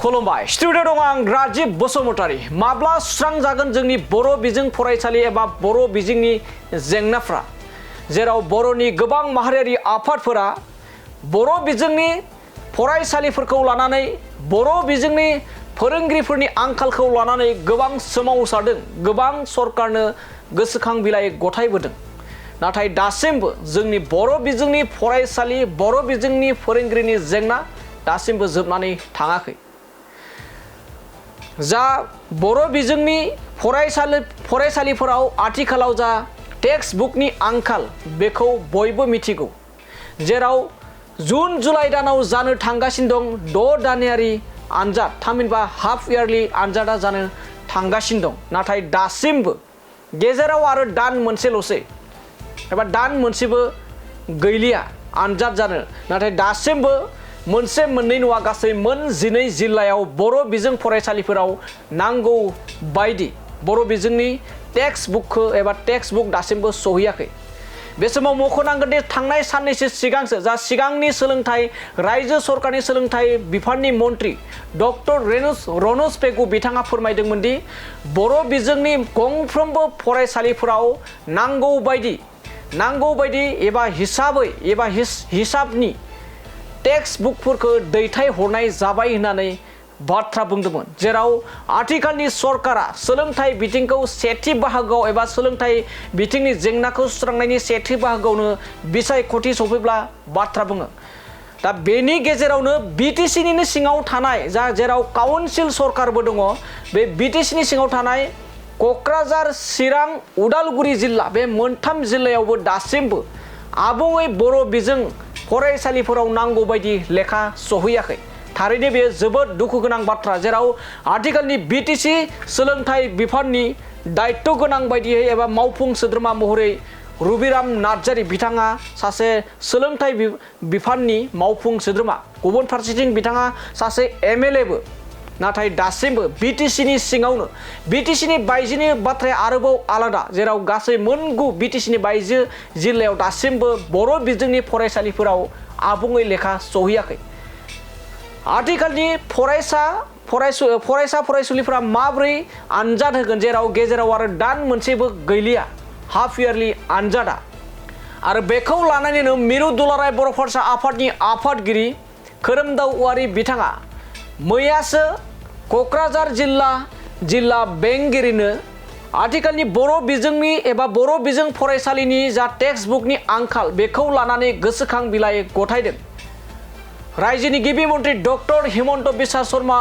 खुलुमबाय स्टुडिअ दं आं राजिब बसुमतारी माब्ला सुस्रां जागोन जोंनि बर' बिजों फरायसालि एबा बर' बिजोंनि जेंनाफ्रा जेराव बर'नि गोबां माहारियारि आफादफोरा बर' बिजोंनि फरायसालिफोरखौ लानानै बर' बिजोंनि फोरोंगिरिफोरनि आंखालखौ लानानै गोबां सोमावसारदों गोबां सरकारनो गोसोखां बिलाइ गथायबोदों नाथाय दासिमबो जोंनि बर' बिजोंनि फरायसालि बर' बिजोंनि फोरोंगिरिनि जेंना दासिमबो जोबनानै थाङाखै जा बर' बिजोंनि फरायसालिफोराव आथिखालाव जा टेक्स्ट बुकनि आंखाल बेखौ बयबो मिथिगौ जेराव जुन जुलाइ दानाव जानो थांगासिनो दं 6 दानारि आनजाद थामहिनबा हाफ इयारलि आनजादा जानो थांगासिनो दं नाथाय दासिमबो गेजेराव आरो दान मोनसेल'सै एबा दान मोनसेबो गैलिया आनजाद जानो नाथाय दासिमबो मोनसे मोननै नङा गासै मोन 12 जिल्लायाव बर' बिजों फरायसालिफोराव नांगौ बायदि बर' बिजोंनि टेक्स्ट बुकखौ एबा टेक्स्ट बुक दासिमबो सहैयाखै बे समाव मख'नांगोन दि थांनाय साननैसो सिगांसो जा सिगांनि सोलोंथाइ रायजो सरकारनि सोलोंथाइ बिफाननि मन्त्रि डक्टर रनज पेगु बिथाङा फोरमायदोंमोन दि बर' बिजोंनि गंफ्रोमबो फरायसालिफोराव नांगौ बायदि एबा हिसाबनि टेक्स्ट बुकफोरखौ दैथायहरनाय जाबाय होननानै बाथ्रा बुंदोंमोन जेराव आथिखालनि सरकारा सोलोंथाइ बिथिंखौ सेथि बाहागोआव एबा सोलोंथाइ बिथिंनि जेंनाखौ सुस्रांनायनि सेथि बाहागोआवनो बिसायख'थि सफैब्ला बाथ्रा बुङो दा बेनि गेजेरावनो बिटिसिनि सिङाव थानाय जेराव काउन्सिल सरकारबो दङ बे बिटिसिनि सिङाव थानाय क'क्राझार चिरां उदालगुरि जिल्ला बे मोनथाम जिल्लायावबो दासिमबो आबुङै बर' बिजों फरायसालिफोराव नांगौ बायदि लेखा सहैयाखै थारैनो बेयो जोबोद दुखु गोनां बाथ्रा जेराव आथिखालनि बिटिसि सोलोंथाइ बिफाननि दायित्व गोनां बायदियै एबा मावफुं सोद्रोमा महरै रुबिराम नार्जारी बिथाङा सासे सोलोंथाइ बिफाननि मावफुं सोद्रोमा गुबुन फारसेथिं बिथाङा सासे एमएलएबो नाथाय दासिमबो बिटिसिनि सिङावनो बिटिसिनि बायजोनि बाथ्राया आरोबाव आलादा जेराव गासै मोनगु बिटिसिनि बायजो जिल्लायाव दासिमबो बर' बिजोंनि फरायसालिफोराव आबुङै लेखा सहैयाखै आथिखालनि फरायसुलिफोरा माबोरै आनजाद होगोन जेराव गेजेराव आरो दान मोनसेबो गैलिया हाफ इयारलि आनजादा आरो बेखौ लानानैनो मिरु दुलाराय बर' फरायसा आफादनि आफादगिरि खोरोमदाव औवारि बिथाङा मैयासो क'क्राझार जिल्ला बेंगिरिनो आथिखालनि बर' बिजोंनि एबा बर' बिजों फरायसालिनि जा टेक्स्ट बुकनि आंखाल बेखौ लानानै गोसोखां बिलाइ गथायदों रायजोनि गिबि मन्त्रि डक्टर हिमन्त बिश्व शर्मा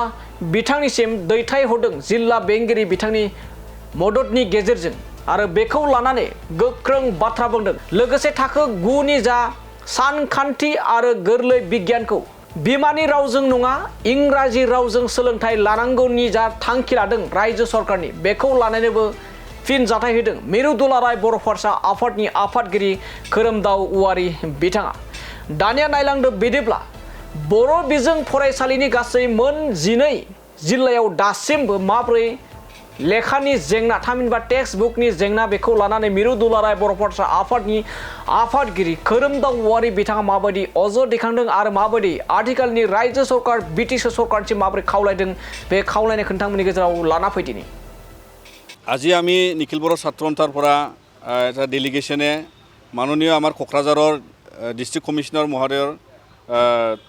बिथांनिसिम दैथायहरदों जिल्ला बेंगिरि बिथांनि मददनि गेजेरजों आरो बेखौ लानानै गोख्रों बाथ्रा बुंदों लोगोसे थाखो 9 नि जा सानखान्थि आरो गोरलै बिगियानखौ बिमानि रावजों नङा इंराजि रावजों सोलोंथाइ लानांगौनि जा थांखि लादों रायजो सरकारनि बेखौ लानानैबो फिनजाथाय होदों मिरु दुलाराय बर' फरायसा आफादनि आफादगिरि खोरोमदाव औवारि बिथाङा दानिया नायलांदो बिदिब्ला बर' बिजों फरायसालिनि गासै मोन 12 जिल्लायाव दासिमबो माबोरै लेखानि जेंना थामहिनबा टेक्स्ट बुकनि जेंना बेखौ लानानै मिरु दुलाराय बर' फरायसा आफादनि आफादगिरि खोरोमदाव औवारि बिथाङा माबायदि अजद दैखांदों आरो माबायदि आथिखालनि रायजो सरकार बिटिसि सरकारसिम माबोरै खावलायदों बे खावलायनायखौ नोंथांमोननि गेजेराव लाना फैदिनि আজি আমি নিখিল বড়ো ছাত্র সন্থাৰ পৰা এটা ডেলিগেশ্যনে মাননীয় আমাৰ কোকৰাঝাৰৰ ডিষ্ট্ৰিক্ট কমিশনাৰ মহোদয়ৰ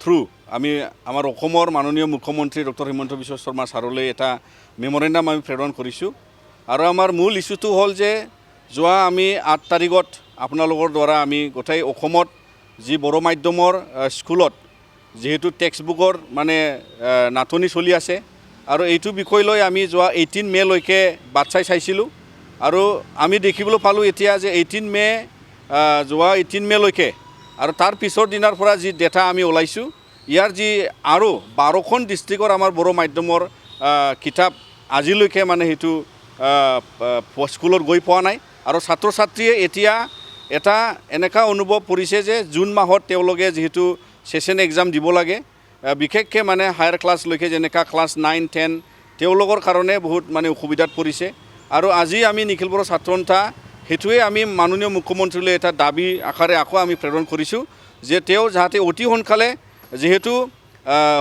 থ্ৰু আমি আমাৰ অসমৰ মাননীয় মুখ্যমন্ত্ৰী ডক্টৰ হিমন্ত বিশ্ব শৰ্মা ছাৰলৈ এটা মেমৰেণ্ডাম আমি প্ৰেৰণ কৰিছোঁ আৰু আমাৰ মূল ইছ্যুটো হ'ল যে যোৱা আমি 8 তাৰিখত আপোনালোকৰ দ্বাৰা আমি গোটেই অসমত যি বড়ো মাধ্যমৰ স্কুলত যেহেতু টেক্সট বুকৰ মানে নাটনি চলি আছে আৰু এইটো বিষয় লৈ আমি যোৱা 18 মেলৈকে বাট চাইছিলোঁ আৰু আমি দেখিবলৈ পালোঁ এতিয়া যে 18 মে যোৱা 18 মেলৈকে আৰু তাৰ পিছৰ দিনৰ পৰা যি ডেটা আমি ওলাইছোঁ ইয়াৰ যি আৰু 12খন ডিষ্ট্ৰিক্টৰ আমাৰ বড়ো মাধ্যমৰ কিতাপ আজিলৈকে মানে সেইটো স্কুলত গৈ পোৱা নাই আৰু ছাত্ৰ ছাত্ৰীয়ে এতিয়া এটা এনেকা অনুভৱ কৰিছে যে জুন মাহত তেওঁলোকে যেহেতু সেশন এক্সাম দিব লাগে বিশেষকৈ মানে হায়াৰ ক্লাছলৈকে যেনেকা ক্লাছ 9 10 তেওঁলোকৰ কাৰণে বহুত মানে অসুবিধাত পৰিছে আৰু আজি আমি নিখিল বড়ো ছাত্ৰ সন্থা সেইটোৱে আমি মাননীয় মুখ্যমন্ত্ৰীলৈ এটা দাবী আকাৰে আকৌ আমি প্ৰেৰণ কৰিছোঁ যে তেওঁ যাতে অতি সোনকালে যেহেতু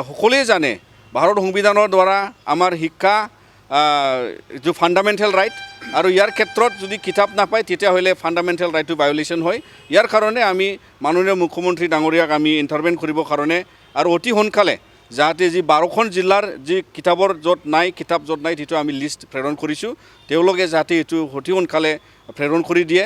সকলোৱে জানে ভাৰত সংবিধানৰ দ্বাৰা আমাৰ শিক্ষা जो फान्डामेन्टेल राइट और यार क्षेत्र जो किताब नापाय तेतियाह'ले फान्डामेन्टेल राइट भायोलेशन হয় यार कारणे आमी माननीय मुख्यमंत्री डांगरियाक आमी इन्टारभेन करिब कारणे और अति सोनकाले जाहाते जी 12খন जिल्लार जी किताबर जत नाय किताब जत नाय तितो आमी लिस्ट प्रेरण करिछु तेवलोके जाहाते एतु अति सोनकाले प्रेरण करि दिए।